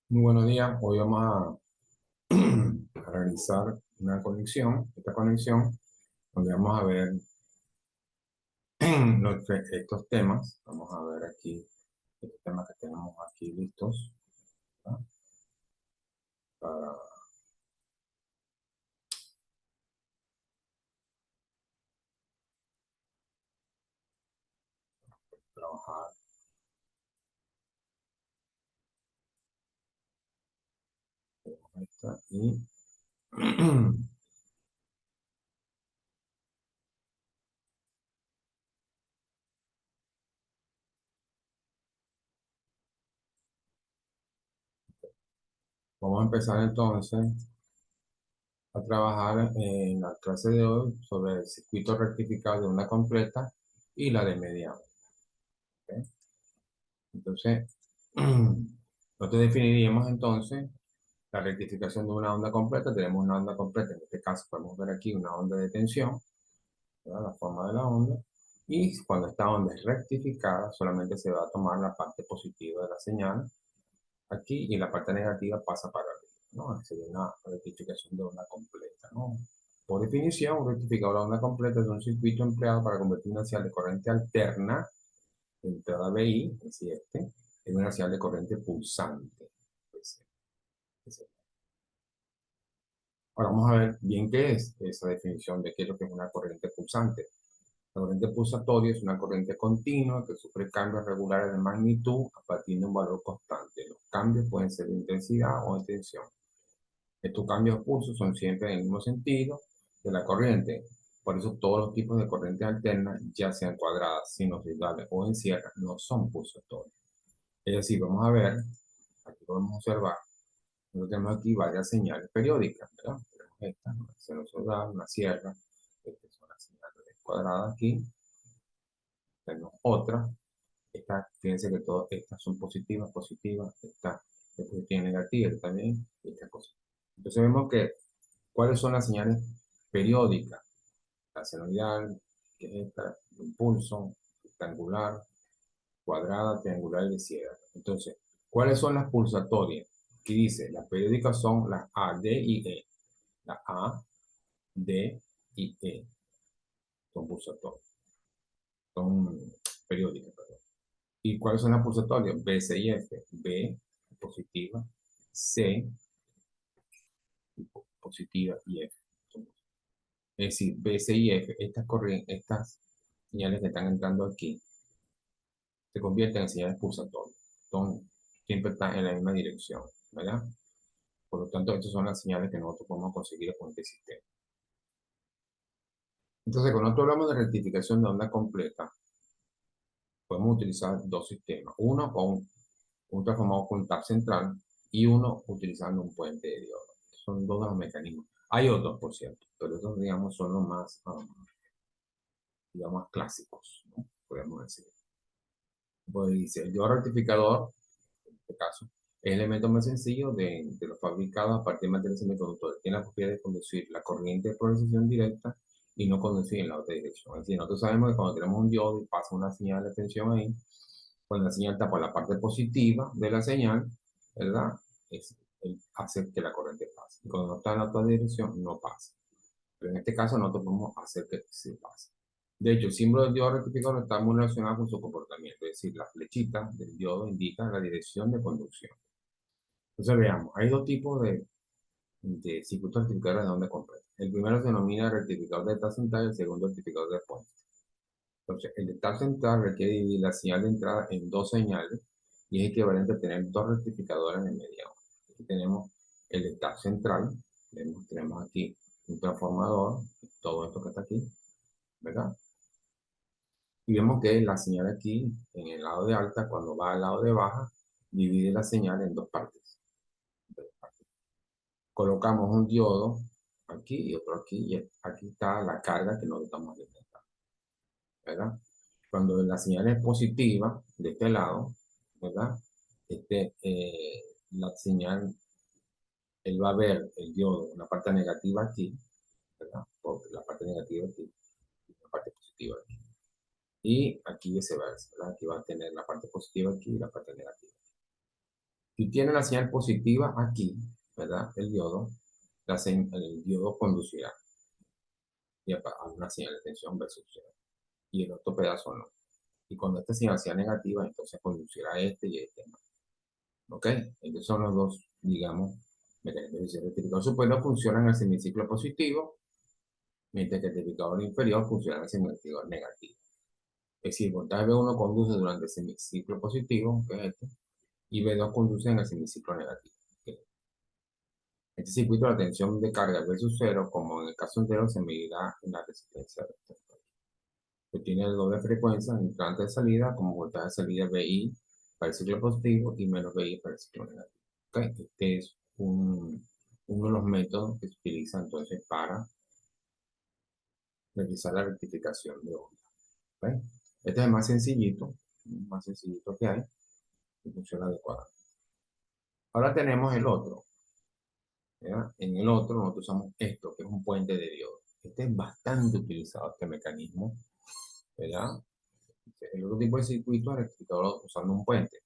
Muy buenos días. Hoy vamos a realizar una conexión, esta conexión, donde vamos a ver estos temas. Vamos a ver aquí estos temas que tenemos aquí listos, ¿verdad? Para trabajar. Ahí está. Y vamos a empezar entonces a trabajar en la clase de hoy sobre el circuito rectificado de onda completa y la de mediano. ¿Ok? Entonces, nosotros definiríamos entonces la rectificación de una onda completa. Tenemos una onda completa, en este caso podemos ver aquí una onda de tensión, ¿verdad? La forma de la onda. Y cuando esta onda es rectificada, solamente se va a tomar la parte positiva de la señal aquí y la parte negativa pasa para arriba, ¿no? Sería una rectificación de onda completa, ¿no? Por definición, un rectificador de onda completa es un circuito empleado para convertir una señal de corriente alterna, entrada VI, es decir, en una señal de corriente pulsante. Pues, ahora vamos a ver bien qué es esa definición de qué es lo que es una corriente pulsante. La corriente pulsatoria es una corriente continua que sufre cambios regulares de magnitud a partir de un valor constante. Los cambios pueden ser de intensidad o de tensión. Estos cambios de pulso son siempre en el mismo sentido de la corriente. Por eso todos los tipos de corrientes alternas, ya sean cuadradas, sinusoidales o en sierra, no son pulsatorias. Es decir, vamos a ver, aquí podemos observar, nosotros tenemos aquí varias señales periódicas, ¿verdad? Tenemos esta, una sinusoidal, una sierra, esta es una señal cuadrada aquí, tenemos otra, esta, fíjense que todas estas son positivas, positivas, esta es positiva y negativa, esta también, esta es positiva. Entonces vemos que, ¿cuáles son las señales periódicas? La senoidal, que es esta, impulso, rectangular, cuadrada, triangular y de sierra. Entonces, ¿cuáles son las pulsatorias? Aquí dice, las periódicas son las A, D y E. La A, D y E son pulsatorias, son periódicas, perdón. ¿Y cuáles son las pulsatorias? B, C y F. B, positiva, C, positiva y F. Es decir, B, C y F, estas corrientes, estas señales que están entrando aquí, se convierten en señales pulsatorias. Son, siempre están en la misma dirección, ¿verdad? Por lo tanto, estas son las señales que nosotros podemos conseguir con este sistema. Entonces, cuando nosotros hablamos de rectificación de onda completa, podemos utilizar dos sistemas. Uno con un transformador con tap central y uno utilizando un puente de diodo. Son dos de los mecanismos. Hay otros, por cierto, pero estos, digamos, son los más, digamos, clásicos, ¿no? Podemos decir. Pues dice, el diodo rectificador, en este caso, es el elemento más sencillo de los fabricados a partir de materiales semiconductores. Tiene la propiedad de conducir la corriente de polarización directa y no conducir en la otra dirección. Es decir, nosotros sabemos que cuando tenemos un diodo y pasa una señal de tensión ahí, cuando la señal está por la parte positiva de la señal, ¿verdad? Hace que la corriente pase. Y cuando no está en la otra dirección, no pasa. Pero en este caso nosotros podemos hacer que se pase. De hecho, el símbolo del diodo rectificador está muy relacionado con su comportamiento, es decir, la flechita del diodo indica la dirección de conducción. Entonces veamos, hay dos tipos de circuitos rectificadores de onda completa. El primero se denomina rectificador de etapa central y el segundo rectificador de puente. Entonces, el de etapa central requiere dividir la señal de entrada en dos señales y es equivalente a tener dos rectificadores en el mediano. Aquí tenemos el de etapa central, tenemos aquí un transformador, todo esto que está aquí, ¿verdad? Y vemos que la señal aquí, en el lado de alta, cuando va al lado de baja, divide la señal en dos partes. Colocamos un diodo aquí y otro aquí, y aquí está la carga que nosotros estamos alimentando, ¿verdad? Cuando la señal es positiva de este lado, ¿verdad? La señal, él va a ver el diodo, una parte negativa aquí, ¿verdad? Porque la parte negativa aquí, la parte positiva aquí. Y aquí viceversa, ¿verdad? Aquí va a tener la parte positiva aquí y la parte negativa. Si tiene la señal positiva aquí, ¿verdad? El diodo, el diodo conducirá a una señal de tensión versus cero, y el otro pedazo no. Y cuando esta señal sea negativa, entonces conducirá a este y a este no. ¿Ok? Estos son los dos, digamos, mecanismos de rectificador superior funcionan en el semiciclo positivo, mientras que el rectificador inferior funciona en el semiciclo negativo. Es decir, voltaje B1 conduce durante el semiciclo positivo, que es este, y B2 conduce en el semiciclo negativo. ¿Ok? Este circuito, la tensión de carga versus cero, como en el caso anterior, se medirá en la resistencia vector, que tiene el doble frecuencia, entrante de salida, como voltaje de salida BI para el ciclo positivo y menos BI para el ciclo negativo. ¿Ok? Este es uno de los métodos que se utiliza entonces para realizar la rectificación de onda. ¿Ok? Este es el más sencillito que hay, y funciona adecuadamente. Ahora tenemos el otro. ¿Ya? En el otro nosotros usamos esto, que es un puente de diodo. Este es bastante utilizado, este mecanismo, ¿verdad? El otro tipo de circuito es rectificador usando un puente,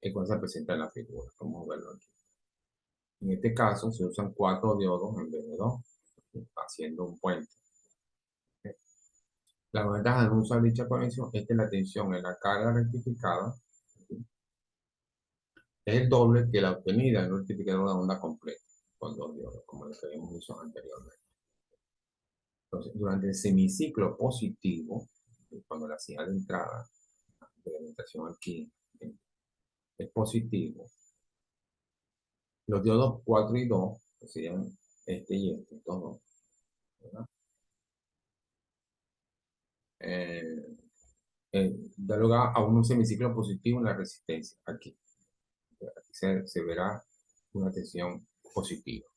el cual se presenta en la figura. Vamos a verlo aquí. En este caso se usan 4 diodos en vez de 2, haciendo un puente. La ventaja de usar dicha conexión es que la tensión en la carga rectificada es el doble que la obtenida en un rectificador de onda completa, con 2 diodos, como lo que habíamos visto anteriormente. Entonces, durante el semiciclo positivo, cuando la señal de entrada de alimentación aquí es positivo, los diodos 4 y 2, que serían este y este, estos dos, ¿verdad? Eh, Da lugar a un semiciclo positivo en la resistencia, aquí. Aquí se verá una tensión positiva.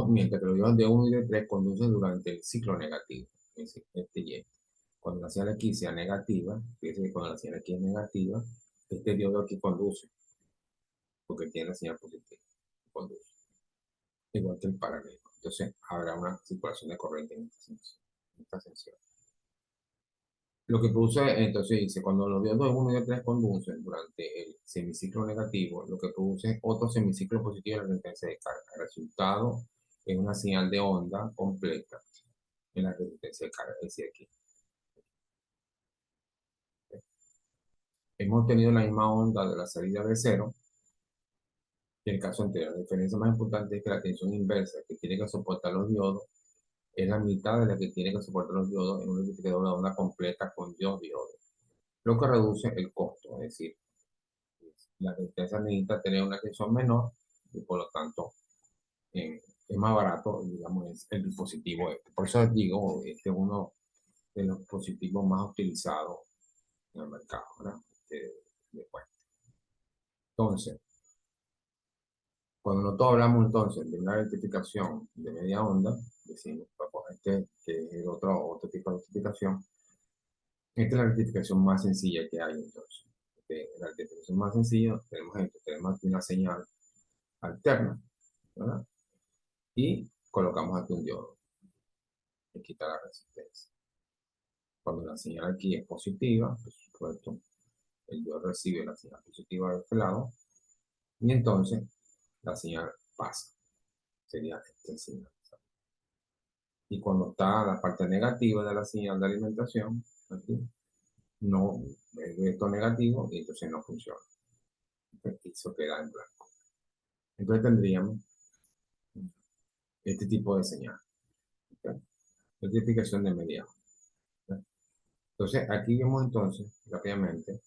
Mientras que los diodos de 1 y de 3 conducen durante el ciclo negativo, es decir, este y este. Cuando la señal aquí sea negativa, fíjense que cuando la señal aquí es negativa, este diodo aquí conduce, porque tiene la señal positiva, conduce, igual que el paralelo. Entonces habrá una circulación de corriente en esta sección. Lo que produce, entonces dice, cuando los diodos de 1 y de 3 conducen durante el semiciclo negativo, lo que produce es otro semiciclo positivo en la resistencia de carga. El resultado es una señal de onda completa en la resistencia de carga, es decir, aquí. Hemos tenido la misma onda de la salida de cero que el caso anterior. La diferencia más importante es que la tensión inversa que tiene que soportar los diodos es la mitad de la que tiene que soportar los diodos en un identificador de onda completa con 2 diodos, lo que reduce el costo, es decir, la resistencia necesita tener una tensión menor y por lo tanto es más barato, digamos, es el dispositivo este. Por eso digo, este es uno de los dispositivos más utilizados en el mercado, ¿verdad? Puente. Entonces, cuando nosotros hablamos entonces de una rectificación de media onda, decimos, este, que es el otro tipo de rectificación, esta es la rectificación más sencilla que hay entonces. La rectificación más sencilla, tenemos aquí una señal alterna, ¿verdad? Y colocamos aquí un diodo que quita la resistencia. Cuando la señal aquí es positiva, por supuesto, el diodo recibe la señal positiva de este lado y entonces la señal pasa. Sería esta señal. Y cuando está la parte negativa de la señal de alimentación, aquí, no, es esto negativo y entonces no funciona. Entonces, eso queda en blanco. Entonces tendríamos este tipo de señal. ¿Okay? Rectificación de media. ¿Okay? Entonces, aquí vemos entonces, rápidamente,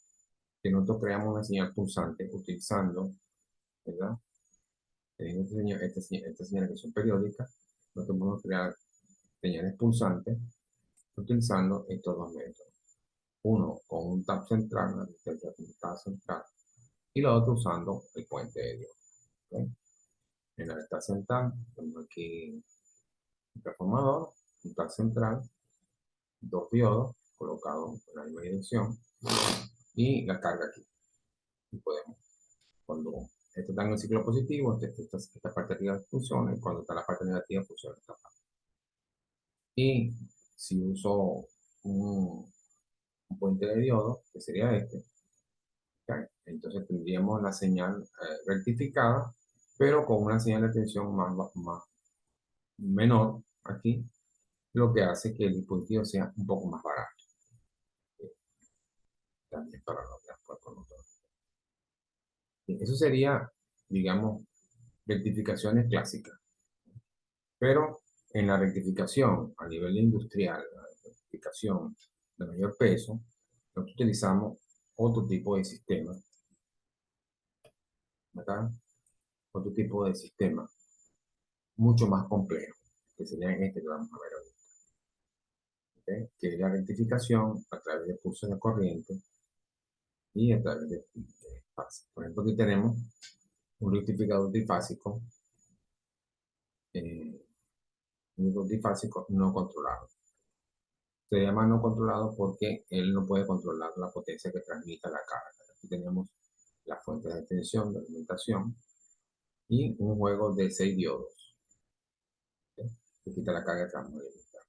que nosotros creamos una señal pulsante utilizando, ¿verdad? Estas señales que son periódicas, nosotros podemos crear señales pulsantes utilizando estos dos métodos. Uno con un tap central, una resistencia con un tap central, y la otra usando el puente de diodo. ¿Okay? En la tap central, tenemos aquí un transformador, un tap central, dos diodos colocados en la misma dirección y la carga aquí. Y podemos, cuando esto está en el ciclo positivo, esta parte de arriba funciona y cuando está la parte negativa funciona esta parte. Y si uso un puente de diodo, que sería este. ¿Ok? Entonces tendríamos la señal rectificada, pero con una señal de tensión más menor aquí, lo que hace que el dispositivo sea un poco más barato. También para los transportes motores. Eso sería, digamos, rectificaciones clásicas. Pero en la rectificación a nivel industrial, la rectificación de mayor peso, nosotros utilizamos otro tipo de sistema, ¿verdad? Otro tipo de sistema mucho más complejo, que sería este que vamos a ver hoy, ¿ok? Que es la rectificación a través de pulsos de corriente y a través de fase. Por ejemplo, aquí tenemos un rectificador trifásico, eh, un trifásico no controlado. Se llama no controlado porque él no puede controlar la potencia que transmite la carga. Aquí tenemos las fuentes de tensión, de alimentación y un juego de 6 diodos, ¿sí? Que quita la carga de transmisión.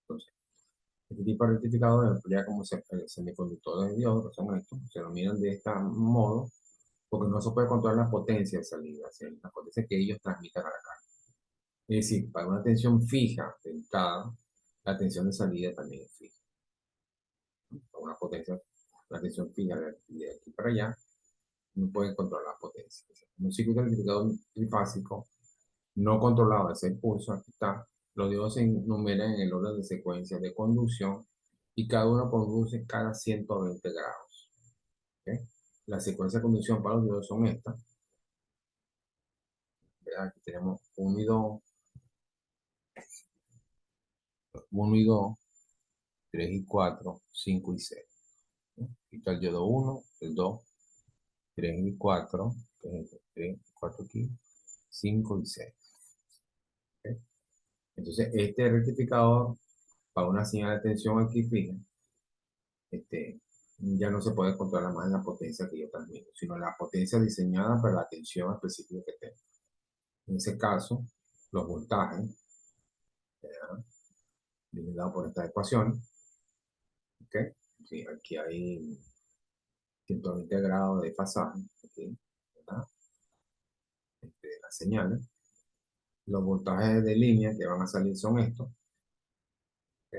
Entonces, este tipo de rectificadores emplea como semiconductores de diodos, que son estos, se denominan de este modo porque no se puede controlar la potencia de salida, ¿sí? La potencia que ellos transmiten a la carga. Es decir, para una tensión fija de entrada, la tensión de salida también es fija. Para una potencia, una tensión fija de aquí para allá, no pueden controlar la potencia. Un circuito rectificador trifásico no controlado, ese impulso, aquí está, los diodos se enumeran en el orden de secuencia de conducción y cada uno conduce cada 120 grados. ¿Ok? La secuencia de conducción para los diodos son estas. ¿Verdad? Aquí tenemos 1 y 2, 1 y 2, 3 y 4, 5 y 6. ¿Ok? Aquí está el diodo 1, el 2, 3 y 4, 3, 4 aquí, 5 y 6. ¿Ok? Entonces, este rectificador para una señal de tensión aquí fija, ya no se puede controlar más en la potencia que yo transmito, sino la potencia diseñada para la tensión específica que tengo. En ese caso, los voltajes, ¿verdad? Vienen dados por esta ecuación. ¿Ok? Sí, aquí hay 120 grados de fasaje, aquí, ¿verdad? Las señales. Los voltajes de línea que van a salir son estos. ¿Ok?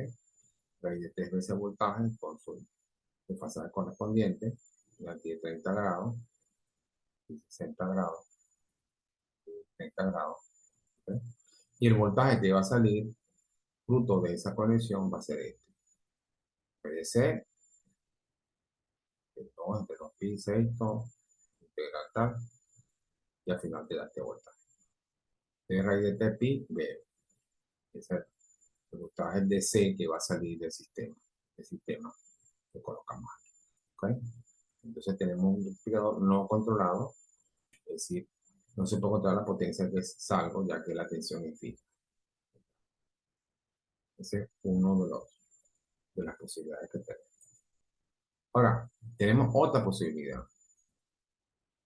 Raíz de 3 veces voltaje por su desfasaje correspondiente. Aquí de 30 grados, y 60 grados, 30 grados. ¿Ok? Y el voltaje que va a salir fruto de esa conexión va a ser este. Puede ser el 2 entre 2 pi sexto, integral tal, y al final te da este voltaje. De raíz de t pi, veo. Ese es el voltaje de C que va a salir del sistema. El sistema que colocamos aquí. ¿Ok? Entonces tenemos un multiplicador no controlado, es decir, no se puede controlar la potencia que salgo ya que la tensión es fija. Ese es uno de las posibilidades que tenemos. Ahora, tenemos otra posibilidad,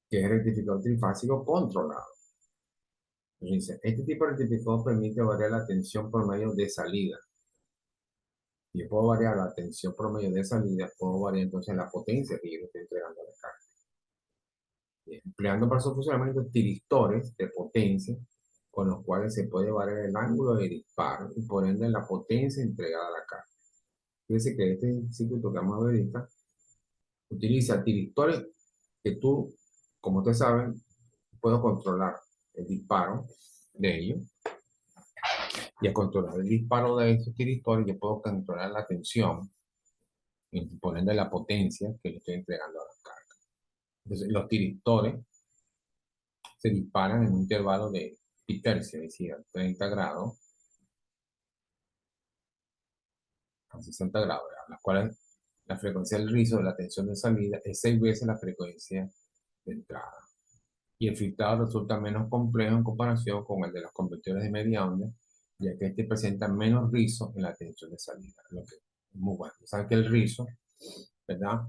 que es el rectificador trifásico controlado. Entonces, este tipo de rectificador permite variar la tensión promedio de salida. Yo puedo variar la tensión promedio de salida, puedo variar entonces la potencia que yo le estoy entregando a la carga. Empleando para su funcionamiento tiristores de potencia, con los cuales se puede variar el ángulo de disparo y por ende la potencia entregada a la carga. Fíjense que este circuito que vamos a ver ahorita utiliza tiristores que tú, como ustedes saben, puedo controlar el disparo de ellos. Y al controlar el disparo de esos tiristores, yo puedo controlar la tensión y por ende la potencia que le estoy entregando a la carga. Entonces, los tiristores se disparan en un intervalo de pi tercio, es decir, a 30 grados, a 60 grados, a las cuales la frecuencia del rizo de la tensión de salida es 6 veces la frecuencia de entrada. Y el filtrado resulta menos complejo en comparación con el de los convertidores de media onda, ya que este presenta menos rizo en la tensión de salida, lo que es muy bueno. Saben que el rizo, ¿verdad?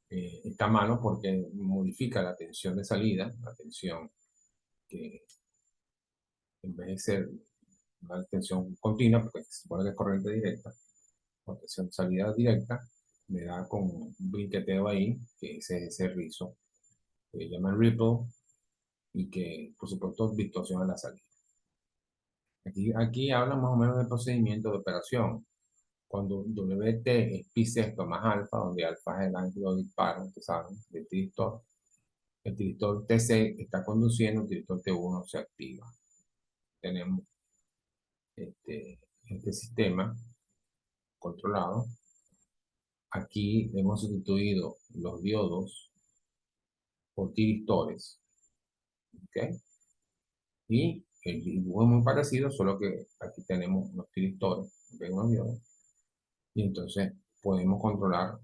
Está malo porque modifica la tensión de salida, la tensión que en vez de ser una tensión continua, porque se supone que es corriente directa, o tensión de salida directa, me da con un brinqueteo ahí, que es ese rizo, que llaman ripple, y que por supuesto distorsiona la salida. Aquí habla más o menos del procedimiento de operación. Cuando WT es pi sexto más alfa, donde alfa es el ángulo de disparo, ustedes saben, del tiristor, el tiristor T6 está conduciendo, el tiristor T1 se activa. Tenemos este sistema controlado. Aquí hemos sustituido los diodos por tiristores, ¿ok? Y el dibujo es muy parecido, solo que aquí tenemos unos tiristores, ¿ok? Unos diodos, y entonces podemos controlar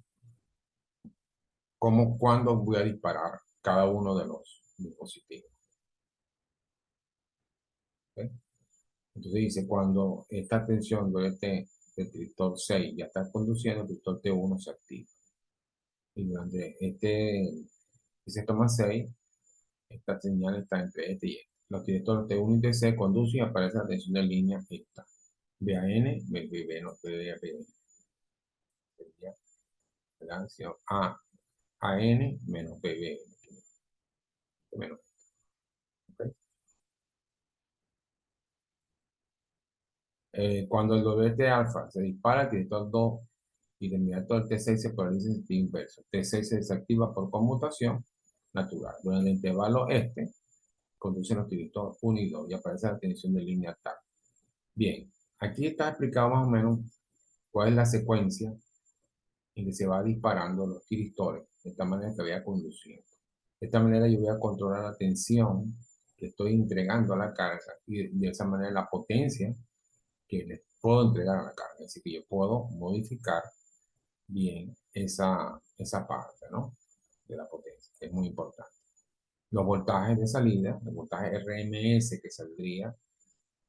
cuándo voy a disparar cada uno de los dispositivos, ¿ok? Entonces dice, cuando esta tensión del tiristor 6 ya está conduciendo, el tiristor T1 se activa. Y durante ese toma 6, esta señal está entre este y este. Los directores T1 y TC conducen y aparece la tensión de línea esta. BAN, BB, no BB. Sería la acción AN menos BB. Menos, ¿ok? Cuando el WT alfa se dispara, el director 2 y de inmediato el T6 se polariza en sentido inverso. T6 se desactiva por conmutación natural. Durante el intervalo conducen los directores 1 y 2 y aparece la tensión de línea tal. Bien, aquí está explicado más o menos cuál es la secuencia en que se va disparando los tiristores, de esta manera que voy a conducir. De esta manera yo voy a controlar la tensión que estoy entregando a la carga y de esa manera la potencia que le puedo entregar a la carga. Así que yo puedo modificar bien esa parte, ¿no? De la potencia, que es muy importante. Los voltajes de salida, el voltaje RMS que saldría,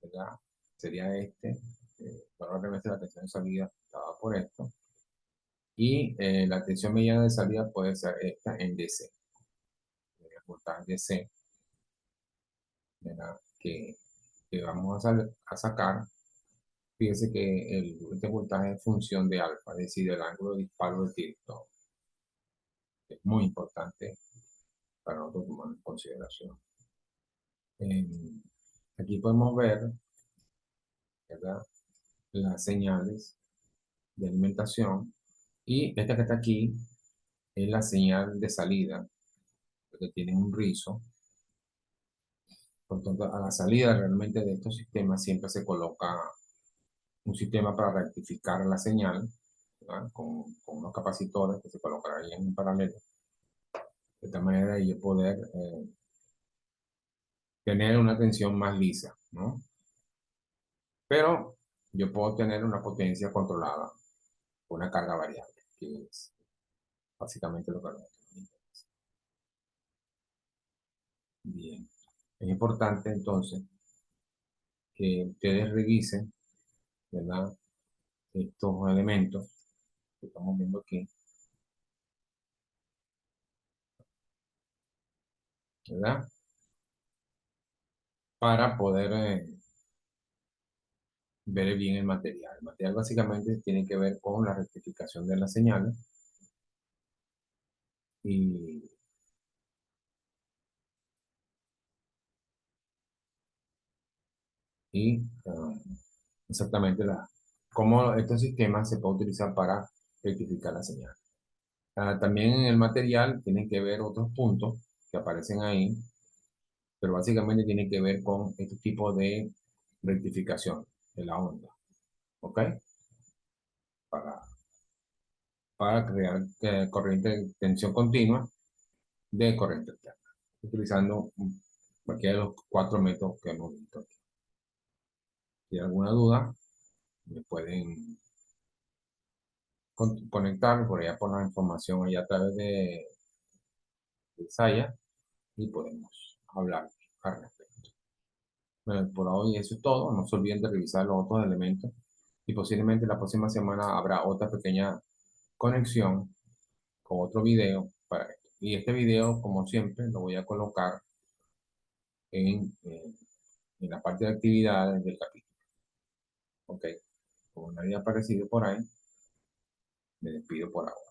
¿verdad? Sería probablemente la tensión de salida dada por esto. Y la tensión mediana de salida puede ser esta en DC. El voltaje DC, ¿verdad? Que vamos a sacar. Fíjense que este voltaje es función de alfa, es decir, del ángulo de disparo del tiristor. Es muy importante para nosotros tomar en consideración. Aquí podemos ver, ¿verdad? Las señales de alimentación y esta que está aquí es la señal de salida, que tiene un rizo. Por tanto, a la salida realmente de estos sistemas siempre se coloca un sistema para rectificar la señal, ¿verdad? Con unos capacitores que se colocarían en paralelo, de esta manera yo poder tener una tensión más lisa, ¿no? Pero yo puedo tener una potencia controlada por una carga variable, que es básicamente lo que nos interesa. Bien, es importante entonces que ustedes revisen, ¿verdad? Estos elementos que estamos viendo aquí, ¿verdad? Para poder ver bien el material. El material básicamente tiene que ver con la rectificación de las señales y, y exactamente cómo estos sistemas se pueden utilizar para rectificar la señal. También en el material tienen que ver otros puntos que aparecen ahí, pero básicamente tiene que ver con este tipo de rectificación de la onda, ¿ok? Para, para crear corriente de tensión continua de corriente alterna, utilizando cualquiera de los cuatro métodos que hemos visto aquí. Si hay alguna duda, me pueden conectar por allá por la información allá a través de Saya y podemos hablar al respecto. Bueno, por hoy eso es todo. No se olviden de revisar los otros elementos y posiblemente la próxima semana habrá otra pequeña conexión con otro video para esto. Y este video, como siempre, lo voy a colocar en la parte de actividades del capítulo. Ok, como nadie ha aparecido por ahí, me despido por ahora.